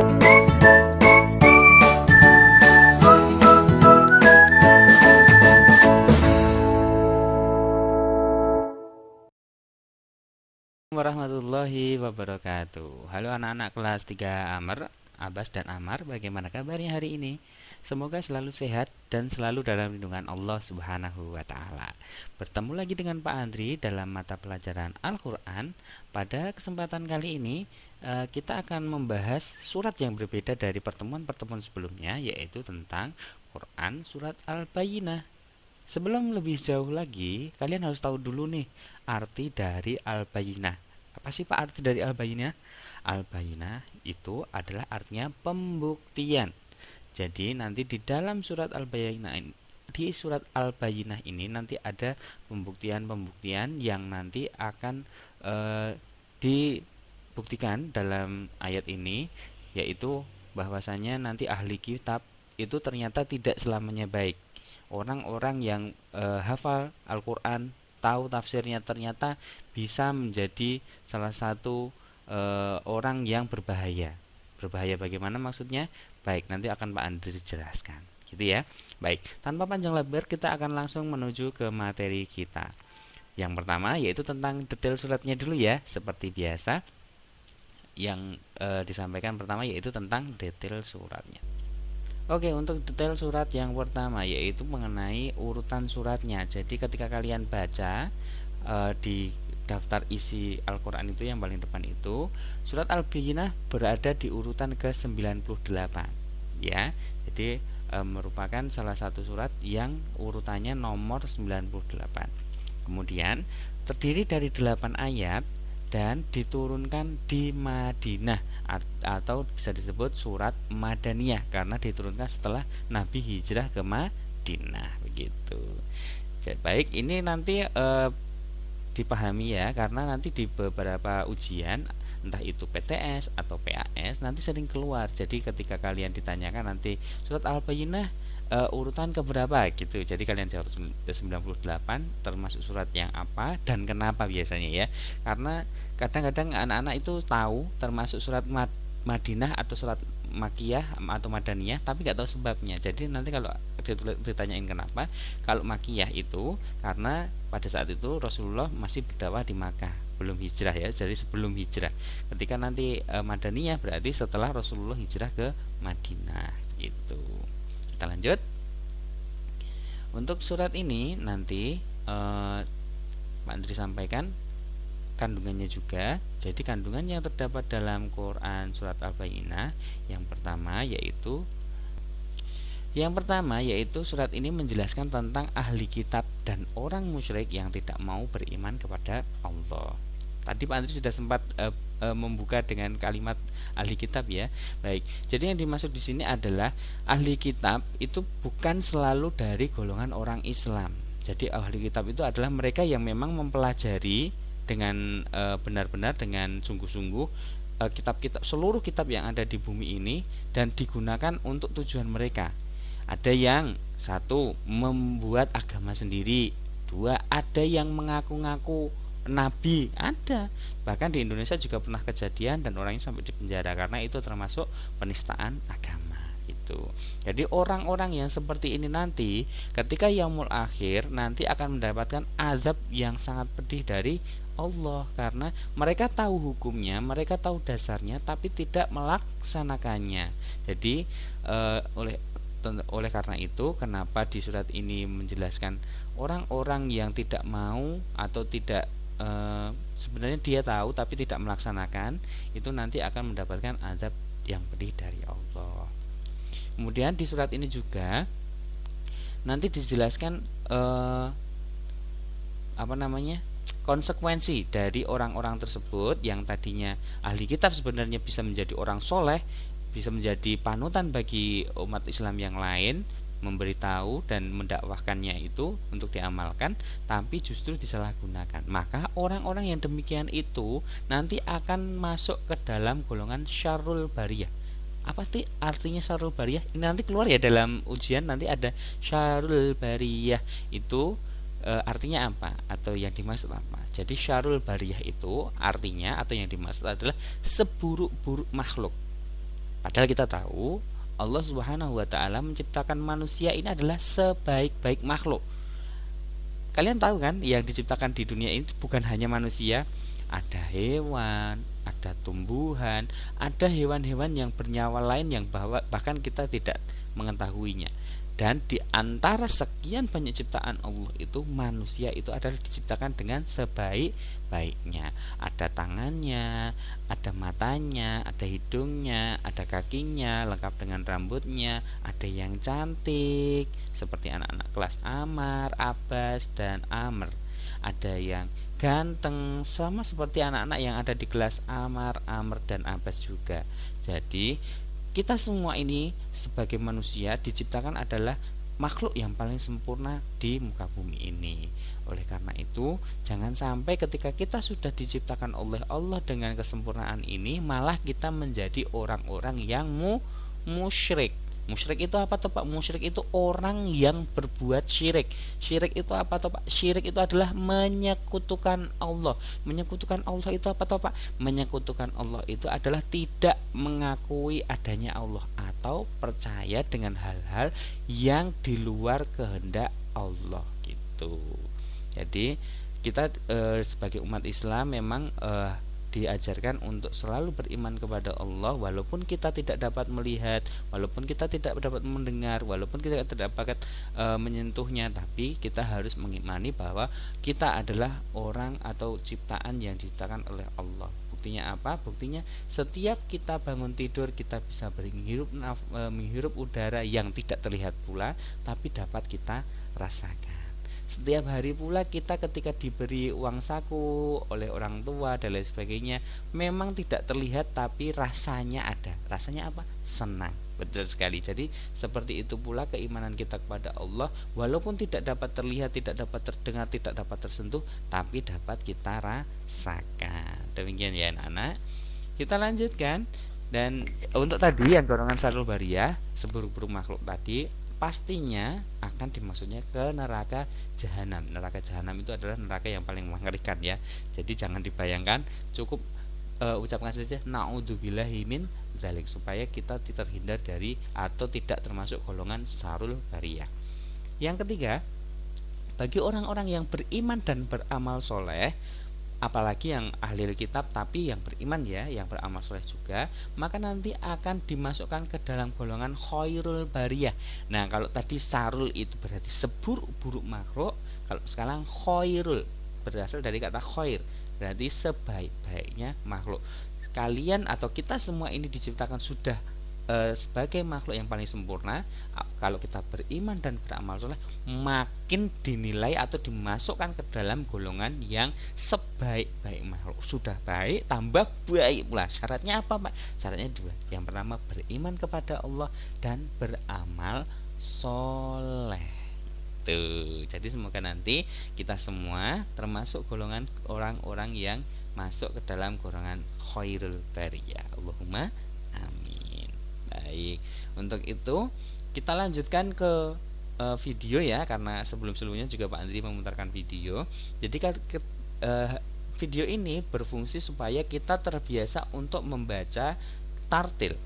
Warahmatullahi wabarakatuh. Halo anak-anak kelas 3 Amr, Abbas dan Amar, bagaimana kabarnya hari ini? Semoga selalu sehat dan selalu dalam lindungan Allah Subhanahu wa taala. Bertemu lagi dengan Pak Andri dalam mata pelajaran Al-Qur'an. Pada kesempatan kali ini kita akan membahas surat yang berbeda dari pertemuan-pertemuan sebelumnya, yaitu tentang Quran surat Al-Bayyinah. Sebelum lebih jauh lagi, kalian harus tahu dulu nih arti dari Al-Bayyinah. Apa sih Pak arti dari Al-Bayyinah? Al-Bayyinah itu adalah artinya pembuktian. Jadi nanti di dalam surat Al-Bayyinah ini, di surat Al-Bayyinah ini nanti ada pembuktian-pembuktian yang nanti akan dibuktikan dalam ayat ini, yaitu bahwasanya nanti ahli kitab itu ternyata tidak selamanya baik. Orang-orang yang hafal Al-Quran, tahu tafsirnya, ternyata bisa menjadi salah satu orang yang berbahaya. Berbahaya bagaimana maksudnya? Baik, nanti akan Pak Andri jelaskan. Gitu ya. Baik, tanpa panjang lebar kita akan langsung menuju ke materi kita. Yang pertama yaitu tentang detail suratnya dulu ya. Seperti biasa, yang disampaikan pertama yaitu tentang detail suratnya. Oke, untuk detail surat yang pertama yaitu mengenai urutan suratnya. Jadi ketika kalian baca di daftar isi Al-Quran itu yang paling depan itu, surat Al-Bayyinah berada di urutan ke-98 ya. Jadi merupakan salah satu surat yang urutannya nomor 98. Kemudian terdiri dari 8 ayat dan diturunkan di Madinah atau bisa disebut surat Madaniyah karena diturunkan setelah Nabi hijrah ke Madinah begitu. Jadi, baik, ini nanti dipahami ya, karena nanti di beberapa ujian entah itu PTS atau PAS nanti sering keluar. Jadi ketika kalian ditanyakan nanti surat Al-Bayyinah urutan keberapa gitu, jadi kalian jawab 98 termasuk surat yang apa dan kenapa biasanya ya, karena kadang-kadang anak-anak itu tahu termasuk surat Madinah atau surat Makiyah atau Madaniyah tapi nggak tahu sebabnya. Jadi nanti kalau ditanyain kenapa, kalau Makiyah itu karena pada saat itu Rasulullah masih berdakwah di Makkah, belum hijrah ya, jadi sebelum hijrah. Ketika nanti Madaniyah berarti setelah Rasulullah hijrah ke Madinah gitu. Kita lanjut. Untuk surat ini nanti Pak Andri sampaikan kandungannya juga. Jadi kandungan yang terdapat dalam Quran surat Al-Bayyinah yang pertama yaitu surat ini menjelaskan tentang ahli kitab dan orang musyrik yang tidak mau beriman kepada Allah. Tadi Pak Andri sudah sempat membuka dengan kalimat ahli kitab ya. Baik, jadi yang dimaksud di sini adalah ahli kitab itu bukan selalu dari golongan orang Islam. Jadi ahli kitab itu adalah mereka yang memang mempelajari dengan benar-benar dengan sungguh-sungguh kitab-kitab, seluruh kitab yang ada di bumi ini dan digunakan untuk tujuan mereka. Ada yang satu membuat agama sendiri, dua ada yang mengaku-ngaku nabi, ada. Bahkan di Indonesia juga pernah kejadian dan orangnya sampai dipenjara karena itu termasuk penistaan agama itu. Jadi orang-orang yang seperti ini nanti ketika yaumul akhir nanti akan mendapatkan azab yang sangat pedih dari Allah karena mereka tahu hukumnya, mereka tahu dasarnya tapi tidak melaksanakannya. Jadi oleh karena itu kenapa di surat ini menjelaskan orang-orang yang tidak mau atau tidak sebenarnya dia tahu tapi tidak melaksanakan itu nanti akan mendapatkan azab yang pedih dari Allah. Kemudian di surat ini juga nanti dijelaskan konsekuensi dari orang-orang tersebut yang tadinya ahli kitab sebenarnya bisa menjadi orang soleh, bisa menjadi panutan bagi umat Islam yang lain, memberitahu dan mendakwahkannya itu untuk diamalkan, tapi justru disalahgunakan. Maka orang-orang yang demikian itu nanti akan masuk ke dalam golongan syarrul bariyah. Apa sih artinya syarrul bariyah? Ini nanti keluar ya dalam ujian, nanti ada syarrul bariyah itu artinya apa atau yang dimaksud apa. Jadi syarrul bariyah itu artinya atau yang dimaksud adalah seburuk-buruk makhluk. Padahal kita tahu Allah Subhanahu wa taala menciptakan manusia ini adalah sebaik-baik makhluk. Kalian tahu kan, yang diciptakan di dunia ini bukan hanya manusia, ada hewan, ada tumbuhan, ada hewan-hewan yang bernyawa lain yang bahkan kita tidak mengetahuinya. Dan di antara sekian banyak ciptaan Allah itu, manusia itu adalah diciptakan dengan sebaik-baiknya. Ada tangannya, ada matanya, ada hidungnya, ada kakinya, lengkap dengan rambutnya. Ada yang cantik seperti anak-anak kelas Amar, Abbas, dan Amr. Ada yang ganteng sama seperti anak-anak yang ada di kelas Amar, Amr, dan Abbas juga. Jadi kita semua ini sebagai manusia diciptakan adalah makhluk yang paling sempurna di muka bumi ini. Oleh karena itu, jangan sampai ketika kita sudah diciptakan oleh Allah dengan kesempurnaan ini, malah kita menjadi orang-orang yang musyrik. Musyrik itu apa toh Pak? Musyrik itu orang yang berbuat syirik. Syirik itu apa toh Pak? Syirik itu adalah menyekutukan Allah. Menyekutukan Allah itu apa toh Pak? Menyekutukan Allah itu adalah tidak mengakui adanya Allah atau percaya dengan hal-hal yang di luar kehendak Allah gitu. Jadi kita sebagai umat Islam memang diajarkan untuk selalu beriman kepada Allah, walaupun kita tidak dapat melihat, walaupun kita tidak dapat mendengar, walaupun kita tidak dapat menyentuhnya, tapi kita harus mengimani bahwa kita adalah orang atau ciptaan yang diciptakan oleh Allah. Buktinya apa? Buktinya setiap kita bangun tidur kita bisa menghirup udara yang tidak terlihat pula, tapi dapat kita rasakan. Setiap hari pula kita ketika diberi uang saku oleh orang tua dan lain sebagainya, memang tidak terlihat tapi rasanya ada. Rasanya apa? Senang. Betul sekali. Jadi seperti itu pula keimanan kita kepada Allah, walaupun tidak dapat terlihat, tidak dapat terdengar, tidak dapat tersentuh, tapi dapat kita rasakan. Demikian ya anak-anak. Kita lanjutkan. Dan untuk tadi yang golongan Syarrul Bariyah, seburuk-buruk makhluk tadi, pastinya akan dimaksudnya ke neraka jahanam. Neraka jahanam itu adalah neraka yang paling mengerikan ya. Jadi jangan dibayangkan, cukup ucapkan saja naudzubillahi min dzalik supaya kita terhindar dari atau tidak termasuk golongan Syarrul Bariyah. Yang ketiga, bagi orang-orang yang beriman dan beramal soleh, apalagi yang ahli kitab tapi yang beriman ya, yang beramal soleh juga, maka nanti akan dimasukkan ke dalam golongan khairul bariyah. Nah, kalau tadi Syarrul itu berarti seburuk-buruk makhluk, kalau sekarang khairul berasal dari kata khair, berarti sebaik-baiknya makhluk. Kalian atau kita semua ini diciptakan sudah sebagai makhluk yang paling sempurna. Kalau kita beriman dan beramal soleh, makin dinilai atau dimasukkan ke dalam golongan yang sebaik-baik makhluk. Sudah baik tambah baik pula. Syaratnya apa Pak? Syaratnya dua. Yang pertama beriman kepada Allah dan beramal soleh. Tuh. Jadi semoga nanti kita semua termasuk golongan orang-orang yang masuk ke dalam golongan khairul bariyah. Allahumma amin. Baik, untuk itu kita lanjutkan ke video ya, karena sebelum-sebelumnya juga Pak Andri memutarkan video. Jadi video ini berfungsi supaya kita terbiasa untuk membaca tartil,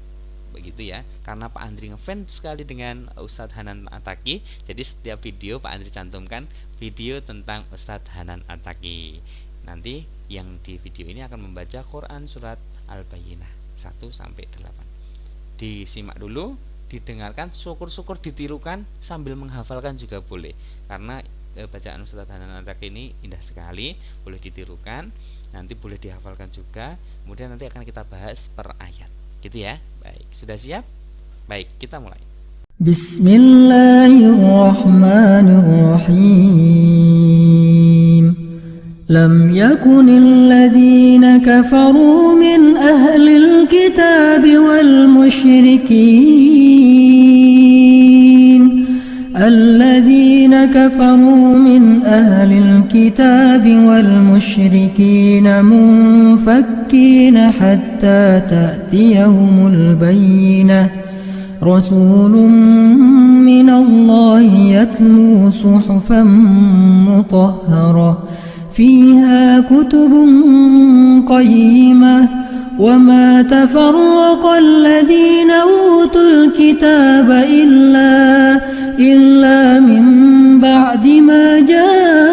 begitu ya. Karena Pak Andri ngefans sekali dengan Ustadz Hanan Attaqi, jadi setiap video Pak Andri cantumkan video tentang Ustadz Hanan Attaqi. Nanti yang di video ini akan membaca Quran surat Al-Bayyinah 1-8. Disimak dulu, didengarkan, syukur-syukur ditirukan sambil menghafalkan juga boleh, karena bacaan Ustadz Hanan Attaqi ini indah sekali, boleh ditirukan, nanti boleh dihafalkan juga, kemudian nanti akan kita bahas per ayat, gitu ya. Baik, sudah siap? Baik, kita mulai. Bismillahirrahmanirrahim. لم يكن الذين كفروا من أهل الكتاب والمشركين منفكين حتى تأتيهم البينة رسول من الله يتلو صحفا مطهرة فيها كتب قيمة وما تفرق الذين أوتوا الكتاب إلا من بعد ما جاءتهم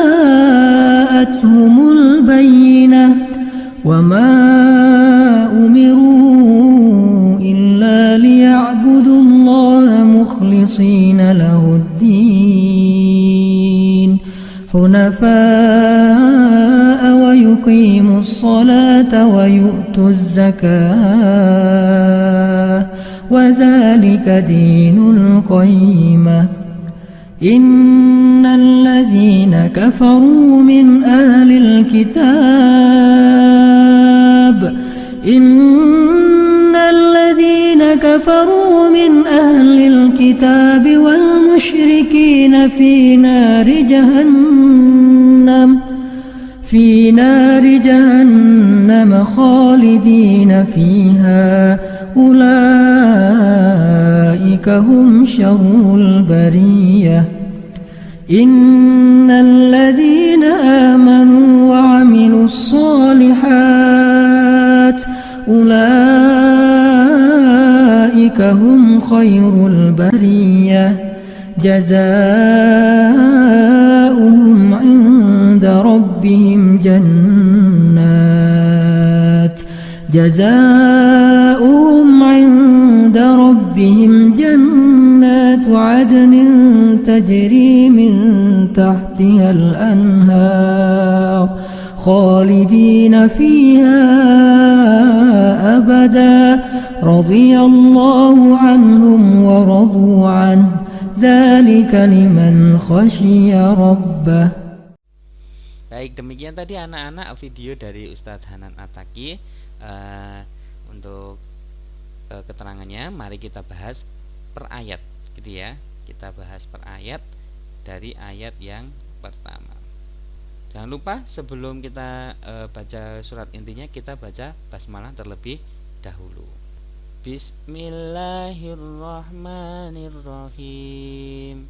البينة وما أمروا إلا ليعبدوا الله مخلصين له الدين حنفاء ويقيموا الصلاة ويؤتوا الزكاة وذلك دين القيمة إن الذين كفروا من أهل الكتاب والمشركين في نار جهنم خالدين فيها أولئك هم شر البرية إن الذين آمنوا وعملوا الصالحات أولئك هم خير البرية جزاؤهم عند ربهم جنات عدن تجري من تحتها الأنهار خالدين فيها أبدا رضي الله عنهم ورضوا عنه ذلك لمن خشي ربه. Baik, demikian tadi anak-anak video dari Ustadz Hanan Attaqi. Untuk keterangannya, mari kita bahas per ayat, gitu ya. Kita bahas per ayat dari ayat yang pertama. Jangan lupa sebelum kita baca surat intinya, kita baca basmalah terlebih dahulu. Bismillahirrahmanirrahim.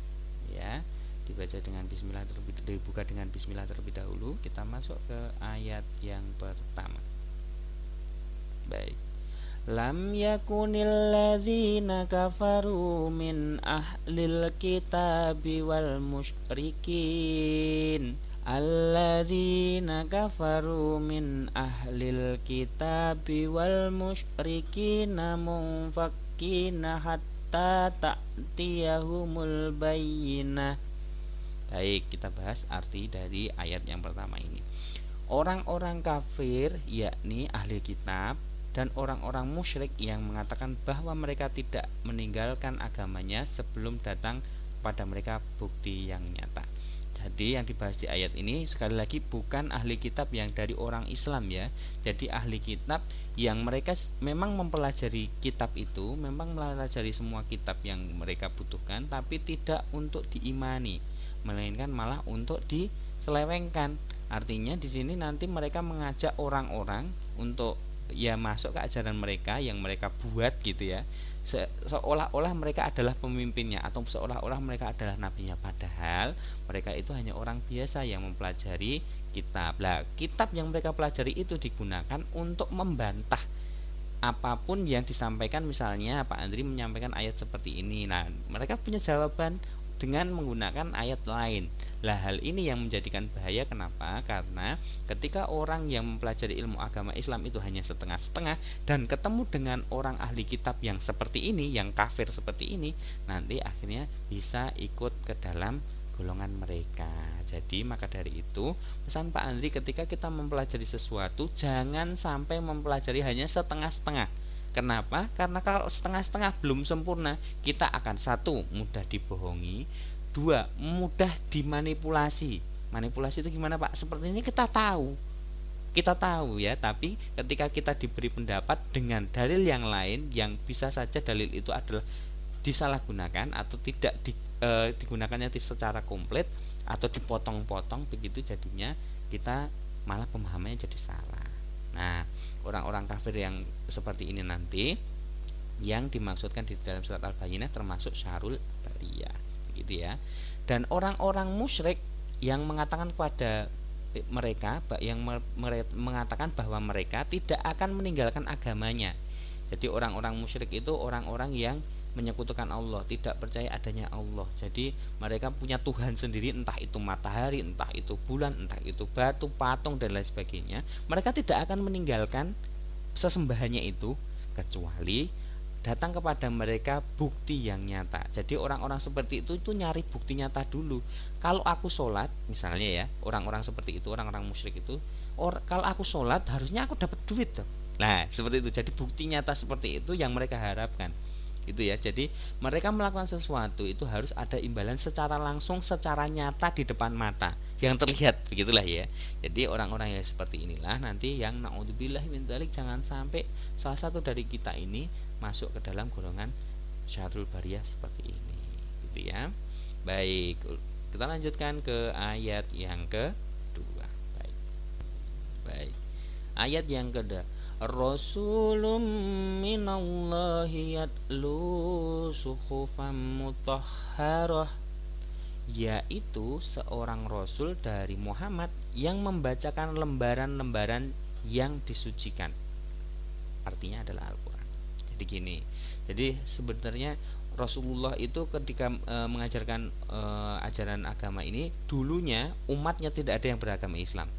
Ya, dibaca dengan bismillah dibuka dengan bismillah terlebih dahulu. Kita masuk ke ayat yang pertama. Baik. Lam yakunil ladzina kafaru min ahlil kitabi wal musyrikin alladzina kafaru min ahlil kitabi wal musyrikin munfakkina hatta ta'tiyahumul bayyinah. Baik, kita bahas arti dari ayat yang pertama ini. Orang-orang kafir, yakni ahli kitab, dan orang-orang musyrik yang mengatakan bahwa mereka tidak meninggalkan agamanya sebelum datang pada mereka bukti yang nyata. Jadi yang dibahas di ayat ini sekali lagi bukan ahli kitab yang dari orang Islam ya. Jadi ahli kitab yang mereka memang mempelajari kitab itu, memang mempelajari semua kitab yang mereka butuhkan, tapi tidak untuk diimani, melainkan malah untuk diselewengkan. Artinya di sini nanti mereka mengajak orang-orang untuk ya masuk ke ajaran mereka yang mereka buat gitu ya, seolah-olah mereka adalah pemimpinnya atau seolah-olah mereka adalah nabinya, padahal mereka itu hanya orang biasa yang mempelajari kitab. Lah, kitab yang mereka pelajari itu digunakan untuk membantah apapun yang disampaikan. Misalnya Pak Andri menyampaikan ayat seperti ini, nah mereka punya jawaban dengan menggunakan ayat lain. Lah, hal ini yang menjadikan bahaya. Kenapa? Karena ketika orang yang mempelajari ilmu agama Islam itu hanya setengah-setengah dan ketemu dengan orang ahli kitab yang seperti ini, yang kafir seperti ini, nanti akhirnya bisa ikut ke dalam golongan mereka. Jadi maka dari itu pesan Pak Andri, ketika kita mempelajari sesuatu jangan sampai mempelajari hanya setengah-setengah. Kenapa? Karena kalau setengah-setengah belum sempurna, kita akan satu, mudah dibohongi, dua, mudah dimanipulasi. Manipulasi itu gimana Pak? Seperti ini kita tahu ya, tapi ketika kita diberi pendapat dengan dalil yang lain yang bisa saja dalil itu adalah disalahgunakan atau tidak digunakannya secara komplit atau dipotong-potong, begitu jadinya kita malah pemahamannya jadi salah. Nah, orang-orang kafir yang seperti ini nanti yang dimaksudkan di dalam surat Al-Bayyinah termasuk syarul bariyah, gitu ya. Dan orang-orang musyrik yang mengatakan kepada mereka, yang mengatakan bahwa mereka tidak akan meninggalkan agamanya. Jadi orang-orang musyrik itu orang-orang yang menyekutukan Allah, tidak percaya adanya Allah. Jadi mereka punya Tuhan sendiri, entah itu matahari, entah itu bulan, entah itu batu, patung dan lain sebagainya. Mereka tidak akan meninggalkan sesembahannya itu kecuali datang kepada mereka bukti yang nyata. Jadi orang-orang seperti itu nyari bukti nyata dulu. Kalau aku sholat, misalnya ya, orang-orang seperti itu, orang-orang musyrik itu, kalau aku sholat harusnya aku dapat duit tuh. Nah, seperti itu. Jadi bukti nyata seperti itu yang mereka harapkan. Gitu ya. Jadi mereka melakukan sesuatu itu harus ada imbalan secara langsung, secara nyata di depan mata, yang terlihat, begitulah ya. Jadi orang-orang yang seperti inilah nanti yang naudzubillah min dzalik, jangan sampai salah satu dari kita ini masuk ke dalam golongan syarrul bariyah seperti ini, gitu ya. Baik, kita lanjutkan ke ayat yang kedua. Baik. Ayat yang kedua. Rasulun minallahi yatlu suhufan mutahharah, yaitu seorang rasul dari Muhammad yang membacakan lembaran-lembaran yang disucikan. Artinya adalah Al-Quran. Jadi gini, jadi sebenarnya Rasulullah itu ketika mengajarkan ajaran agama ini, dulunya umatnya tidak ada yang beragama Islam.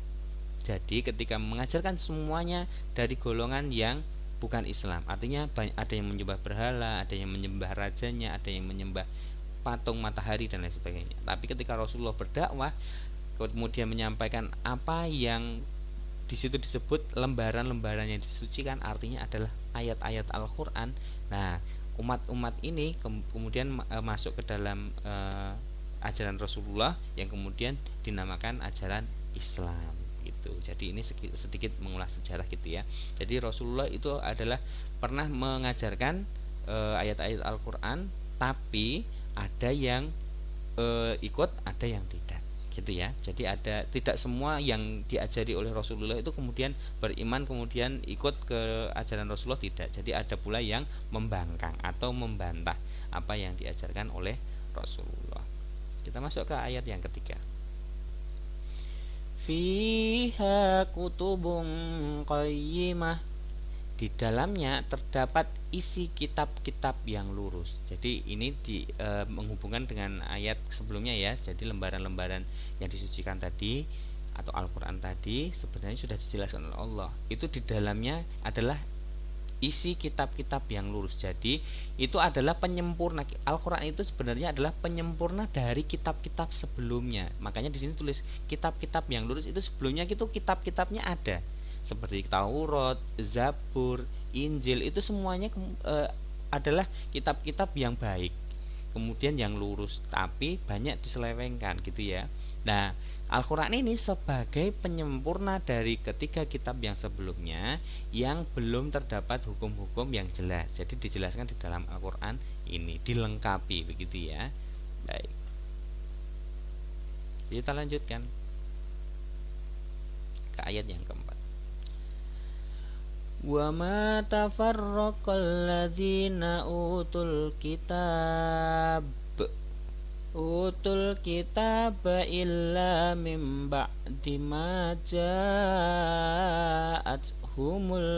Jadi ketika mengajarkan semuanya dari golongan yang bukan Islam, artinya ada yang menyembah berhala, ada yang menyembah rajanya, ada yang menyembah patung matahari dan lain sebagainya. Tapi ketika Rasulullah berdakwah, kemudian menyampaikan apa yang di situ disebut lembaran-lembaran yang disucikan, artinya adalah ayat-ayat Al-Quran. Nah, umat-umat ini kemudian masuk ke dalam ajaran Rasulullah yang kemudian dinamakan ajaran Islam. Gitu. Jadi ini sedikit mengulas sejarah gitu ya. Jadi Rasulullah itu adalah pernah mengajarkan ayat-ayat Al-Quran, tapi ada yang ikut, ada yang tidak, gitu ya. Jadi ada, tidak semua yang diajari oleh Rasulullah itu kemudian beriman kemudian ikut ke ajaran Rasulullah, tidak. Jadi ada pula yang membangkang atau membantah apa yang diajarkan oleh Rasulullah. Kita masuk ke ayat yang ketiga. Fiha kutubun qayyimah, di dalamnya terdapat isi kitab-kitab yang lurus. Jadi ini menghubungkan dengan ayat sebelumnya ya. Jadi lembaran-lembaran yang disucikan tadi atau Al-Quran tadi sebenarnya sudah dijelaskan oleh Allah. Itu di dalamnya adalah isi kitab-kitab yang lurus. Jadi itu adalah penyempurna. Al-Quran itu sebenarnya adalah penyempurna dari kitab-kitab sebelumnya. Makanya di sini tulis kitab-kitab yang lurus. Itu sebelumnya itu kitab-kitabnya ada, seperti Taurat, Zabur, Injil. Itu semuanya adalah kitab-kitab yang baik, kemudian yang lurus, tapi banyak diselewengkan gitu ya. Nah, Al-Quran ini sebagai penyempurna dari ketiga kitab yang sebelumnya yang belum terdapat hukum-hukum yang jelas. Jadi dijelaskan di dalam Al-Quran ini, dilengkapi begitu ya. Baik, kita lanjutkan ke ayat yang keempat. Wa ma tafarraqal ladzina utul kitab illa min ba'di ma ja'athumul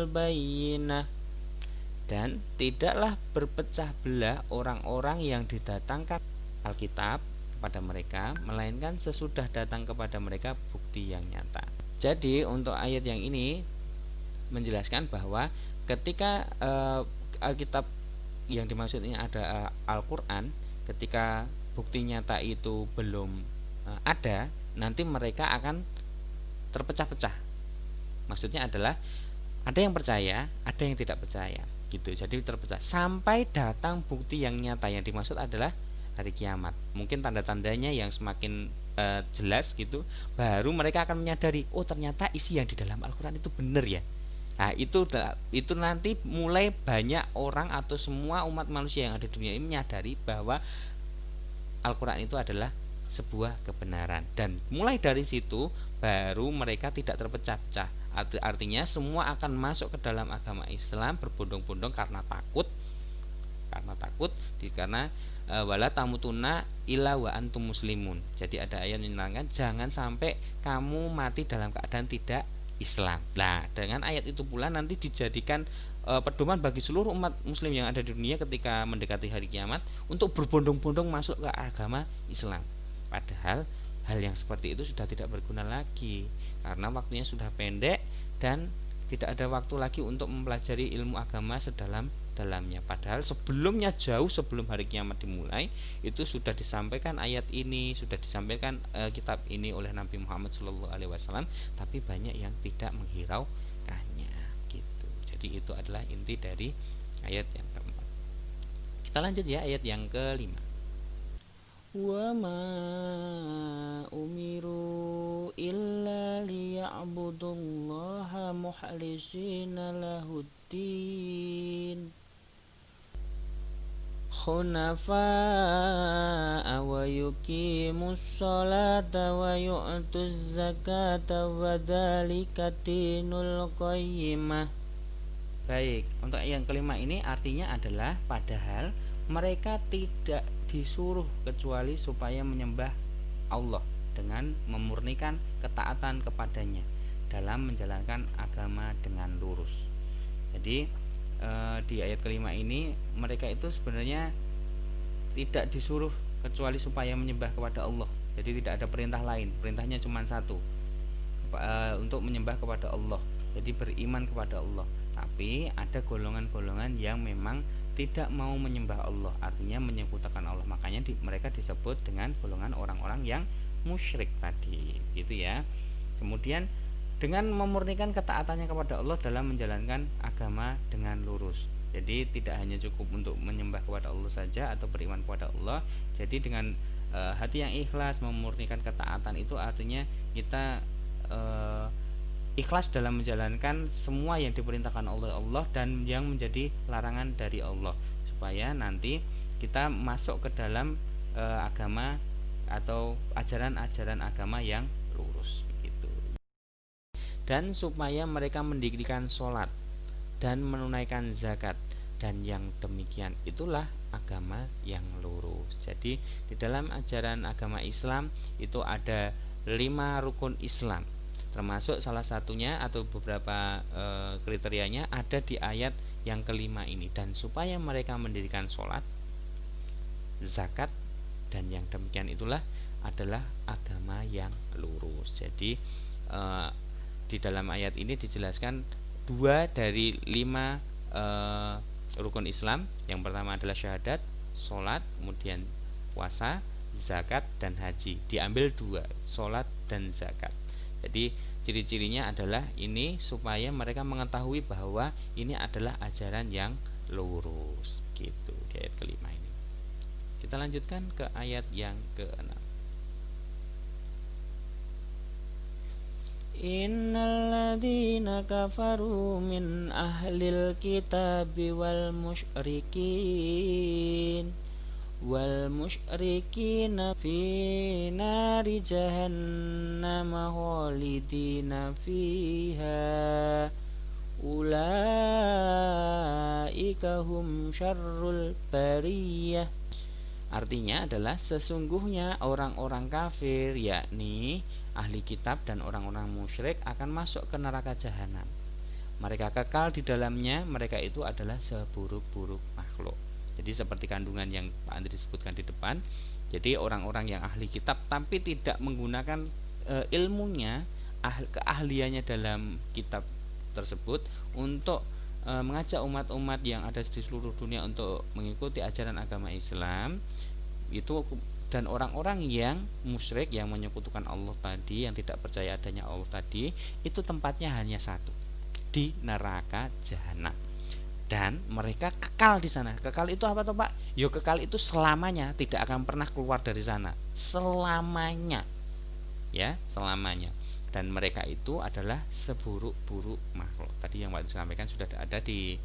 bayyinah, dan tidaklah berpecah belah orang-orang yang didatangkan Alkitab kepada mereka melainkan sesudah datang kepada mereka bukti yang nyata. Jadi untuk ayat yang ini menjelaskan bahwa ketika Alkitab yang dimaksud ini ada Al-Quran, ketika bukti nyata itu belum ada, nanti mereka akan terpecah-pecah. Maksudnya adalah ada yang percaya, ada yang tidak percaya, gitu. Jadi terpecah sampai datang bukti yang nyata. Yang dimaksud adalah hari kiamat. Mungkin tanda-tandanya yang semakin jelas gitu, baru mereka akan menyadari, oh ternyata isi yang di dalam Al-Quran itu benar ya. Nah, itu nanti mulai banyak orang atau semua umat manusia yang ada di dunia ini menyadari bahwa Al-Quran itu adalah sebuah kebenaran, dan mulai dari situ baru mereka tidak terpecah-pecah. Artinya semua akan masuk ke dalam agama Islam berbondong-bondong karena takut karena wala tamutunna illa wa antum muslimun. Jadi ada ayat yang menerangkan jangan sampai kamu mati dalam keadaan tidak Islam. Nah, dengan ayat itu pula nanti dijadikan pedoman bagi seluruh umat muslim yang ada di dunia ketika mendekati hari kiamat untuk berbondong-bondong masuk ke agama Islam. Padahal hal yang seperti itu sudah tidak berguna lagi karena waktunya sudah pendek dan tidak ada waktu lagi untuk mempelajari ilmu agama sedalam-dalamnya. Padahal sebelumnya, jauh sebelum hari kiamat dimulai, itu sudah disampaikan ayat ini, sudah disampaikan kitab ini oleh Nabi Muhammad SAW, tapi banyak yang tidak menghiraukannya gitu. Jadi itu adalah inti dari ayat yang keempat. Kita lanjut ya, ayat yang kelima. Wa ma umiru illa liya'budullaha mukhlisina lahuddin hunafa'a wa yuqimus sholata wa yu'tuz zakata wa dzalika dinul qayyimah. Baik, untuk yang kelima ini artinya adalah padahal mereka tidak disuruh kecuali supaya menyembah Allah dengan memurnikan ketaatan kepadanya dalam menjalankan agama dengan lurus. Jadi di ayat kelima ini mereka itu sebenarnya tidak disuruh kecuali supaya menyembah kepada Allah. Jadi tidak ada perintah lain, perintahnya cuma satu, untuk menyembah kepada Allah. Jadi beriman kepada Allah. Tapi ada golongan-golongan yang memang tidak mau menyembah Allah, artinya menyekutukan Allah. Makanya mereka disebut dengan golongan orang-orang yang musyrik tadi, gitu ya. Kemudian dengan memurnikan ketaatannya kepada Allah dalam menjalankan agama dengan lurus. Jadi tidak hanya cukup untuk menyembah kepada Allah saja atau beriman kepada Allah. Jadi dengan hati yang ikhlas memurnikan ketaatan itu artinya kita ikhlas dalam menjalankan semua yang diperintahkan oleh Allah dan yang menjadi larangan dari Allah, supaya nanti kita masuk ke dalam agama atau ajaran-ajaran agama yang lurus begitu. Dan supaya mereka mendirikan sholat dan menunaikan zakat, dan yang demikian itulah agama yang lurus. Jadi di dalam ajaran agama Islam itu ada 5 rukun Islam, termasuk salah satunya atau beberapa kriterianya ada di ayat yang kelima ini. Dan supaya mereka mendirikan sholat, zakat, dan yang demikian itulah adalah agama yang lurus. Jadi di dalam ayat ini dijelaskan 2 dari 5 rukun Islam. Yang pertama adalah syahadat, sholat, kemudian puasa, zakat, dan haji. Diambil 2, sholat dan zakat. Jadi ciri-cirinya adalah ini supaya mereka mengetahui bahwa ini adalah ajaran yang lurus gitu di ayat kelima ini. Kita lanjutkan ke ayat yang ke-6. Innalladzina kafaru min ahlil kitabi wal musyrikina fi nari jahannam khalidina fiha ulaika hum syarrul bariyah. Artinya adalah sesungguhnya orang-orang kafir, yakni ahli kitab dan orang-orang musyrik, akan masuk ke neraka jahanam. Mereka kekal di dalamnya. Mereka itu adalah seburuk-buruk makhluk. Jadi seperti kandungan yang Pak Andri sebutkan di depan. Jadi orang-orang yang ahli kitab tapi tidak menggunakan ilmunya, keahliannya dalam kitab tersebut untuk mengajak umat-umat yang ada di seluruh dunia untuk mengikuti ajaran agama Islam itu, dan orang-orang yang musyrik yang menyekutukan Allah tadi, yang tidak percaya adanya Allah tadi, itu tempatnya hanya satu, di neraka jahanam. Dan mereka kekal di sana. Kekal itu apa toh Pak? Yo kekal itu selamanya, tidak akan pernah keluar dari sana. Selamanya. Ya, selamanya. Dan mereka itu adalah seburuk-buruk makhluk. Tadi yang waktu disampaikan sudah ada di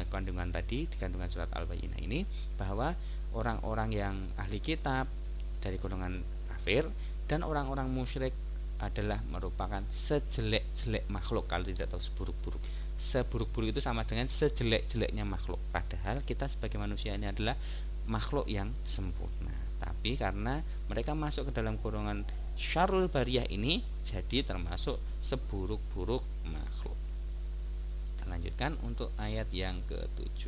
kandungan tadi, di kandungan surat Al-Bayyinah ini, bahwa orang-orang yang ahli kitab dari golongan kafir dan orang-orang musyrik adalah merupakan sejelek-jelek makhluk. Kalau tidak tahu seburuk-buruk, seburuk-buruk itu sama dengan sejelek-jeleknya makhluk. Padahal kita sebagai manusia ini adalah makhluk yang sempurna. Tapi karena mereka masuk ke dalam golongan syarrul bariyah ini, jadi termasuk seburuk-buruk makhluk. Kita lanjutkan untuk ayat yang ke-7.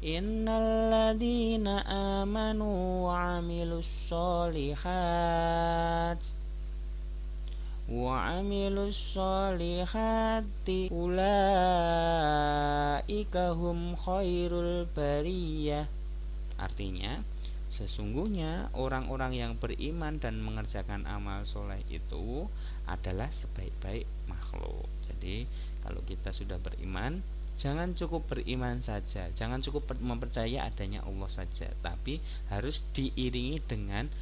Innalladzina amanu wa amilus solihati ulaika hum khairul bariyah. Artinya, sesungguhnya orang-orang yang beriman dan mengerjakan amal soleh itu adalah sebaik-baik makhluk. Jadi kalau kita sudah beriman, jangan cukup beriman saja, jangan cukup mempercayai adanya Allah saja, tapi harus diiringi dengan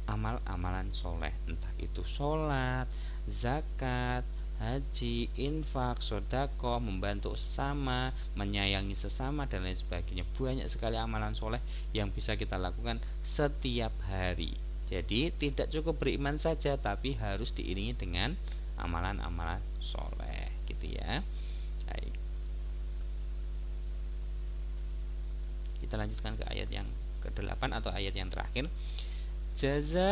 amal-amalan soleh, entah itu sholat, zakat, haji, infak, sodako, membantu sesama, menyayangi sesama, dan lain sebagainya. Banyak sekali amalan soleh yang bisa kita lakukan setiap hari. Jadi tidak cukup beriman saja, tapi harus diiringi dengan amalan-amalan soleh, gitu ya. Baik. Kita lanjutkan ke ayat yang ke-8 atau ayat yang terakhir. Jazaa'uhum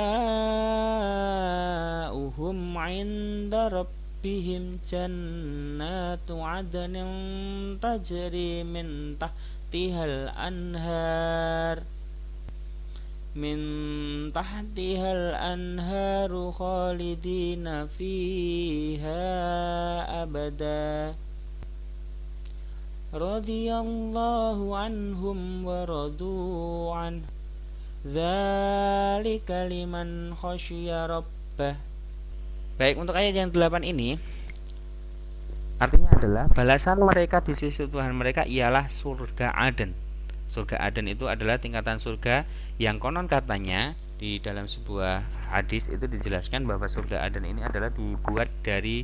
'inda rabbihim jannatu 'adnin tajri min tahtihal anharu khalidina fiha abada radhiyallahu anhum wa radu an dzalika liman khasyiya rabbah. Baik, untuk ayat yang 8 ini artinya adalah balasan mereka di sisi Tuhan mereka ialah surga Aden. Surga Aden itu adalah tingkatan surga yang konon katanya di dalam sebuah hadis itu dijelaskan bahwa surga Aden ini adalah dibuat dari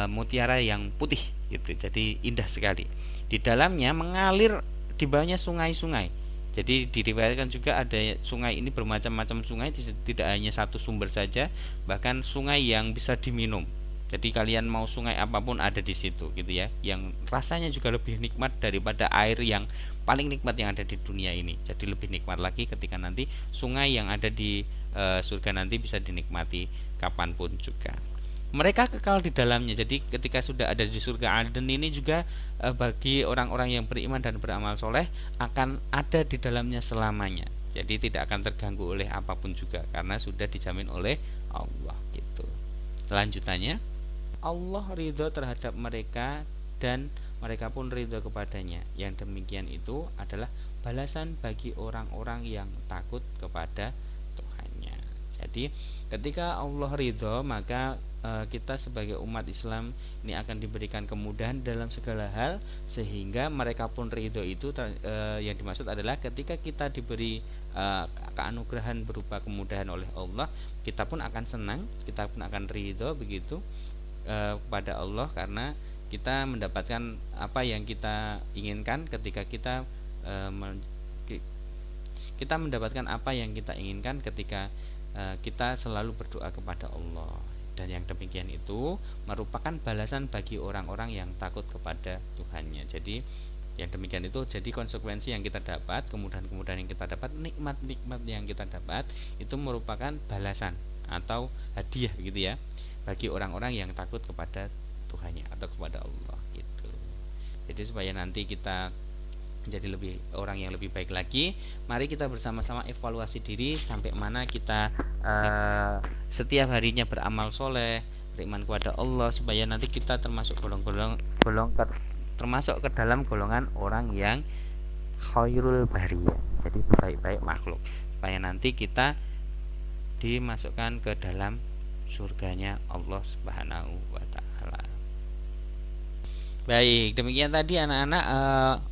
mutiara yang putih gitu. Jadi indah sekali. Di dalamnya mengalir di bawahnya sungai-sungai. Jadi diriwayatkan juga ada sungai ini bermacam-macam sungai, tidak hanya satu sumber saja, bahkan sungai yang bisa diminum. Jadi kalian mau sungai apapun ada di situ gitu ya, yang rasanya juga lebih nikmat daripada air yang paling nikmat yang ada di dunia ini. Jadi lebih nikmat lagi ketika nanti sungai yang ada di surga nanti bisa dinikmati kapanpun juga. Mereka kekal di dalamnya. Jadi ketika sudah ada di surga Aden ini juga bagi orang-orang yang beriman dan beramal soleh akan ada di dalamnya selamanya. Jadi tidak akan terganggu oleh apapun juga karena sudah dijamin oleh Allah gitu. Lanjutannya, Allah ridho terhadap mereka dan mereka pun ridho kepadanya. Yang demikian itu adalah balasan bagi orang-orang yang takut kepada Tuhannya. Jadi ketika Allah ridho, maka kita sebagai umat Islam ini akan diberikan kemudahan dalam segala hal, sehingga mereka pun ridho itu yang dimaksud adalah ketika kita diberi keanugerahan berupa kemudahan oleh Allah, kita pun akan senang, kita pun akan ridho begitu kepada Allah karena kita mendapatkan apa yang kita inginkan ketika kita mendapatkan apa yang kita inginkan ketika kita selalu berdoa kepada Allah. Dan yang demikian itu merupakan balasan bagi orang-orang yang takut kepada Tuhannya. Jadi yang demikian itu jadi konsekuensi yang kita dapat, kemudahan-kemudahan yang kita dapat, nikmat-nikmat yang kita dapat itu merupakan balasan atau hadiah gitu ya bagi orang-orang yang takut kepada Tuhannya atau kepada Allah gitu. Jadi supaya nanti kita menjadi orang yang lebih baik lagi, mari kita bersama-sama evaluasi diri sampai mana kita setiap harinya beramal soleh, beriman kepada Allah, supaya nanti kita termasuk termasuk ke dalam golongan orang yang khairul bariyah, jadi sebaik-baik makhluk, supaya nanti kita dimasukkan ke dalam surganya Allah Subhanahu wa ta'ala. Baik, demikian tadi anak-anak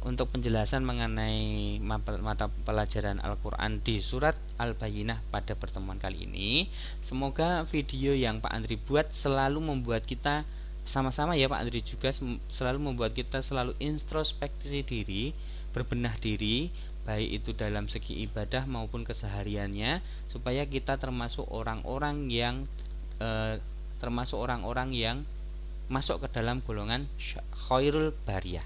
untuk penjelasan mengenai mata pelajaran Al-Quran di surat Al-Bayyinah pada pertemuan kali ini. Semoga video yang Pak Andri buat selalu membuat kita sama-sama ya Pak Andri juga selalu membuat kita selalu introspeksi diri, berbenah diri, baik itu dalam segi ibadah maupun kesehariannya, supaya kita termasuk orang-orang yang masuk ke dalam golongan khairul bariyah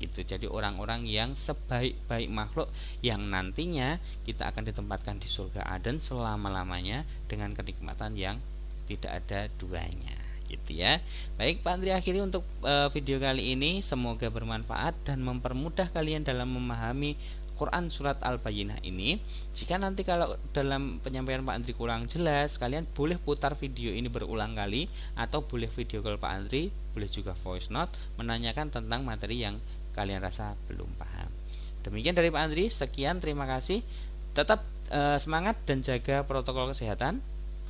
itu. Jadi orang-orang yang sebaik-baik makhluk yang nantinya kita akan ditempatkan di surga Aden selama-lamanya dengan kenikmatan yang tidak ada duanya gitu ya. Baik, Pak Andri, akhiri untuk video kali ini, semoga bermanfaat dan mempermudah kalian dalam memahami Quran surat Al-Bayyinah ini. Jika nanti kalau dalam penyampaian Pak Andri kurang jelas, kalian boleh putar video ini berulang kali, atau boleh video call Pak Andri, boleh juga voice note menanyakan tentang materi yang kalian rasa belum paham. Demikian dari Pak Andri, sekian, terima kasih. Tetap semangat dan jaga protokol kesehatan.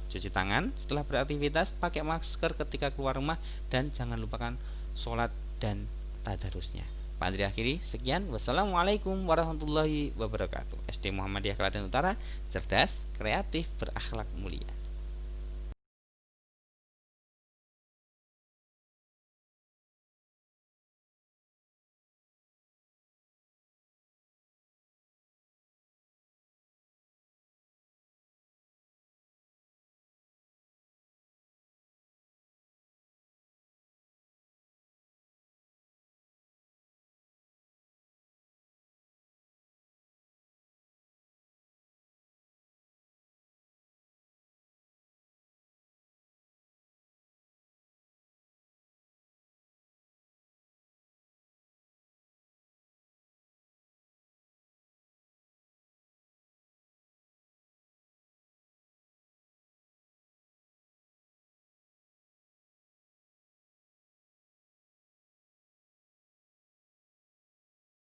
Cuci tangan setelah beraktivitas, pakai masker ketika keluar rumah, dan jangan lupakan sholat dan tadarusnya. Pak Andri akhiri, sekian, wassalamualaikum warahmatullahi wabarakatuh. SD Muhammadiyah Klaten Utara, cerdas, kreatif, berakhlak mulia.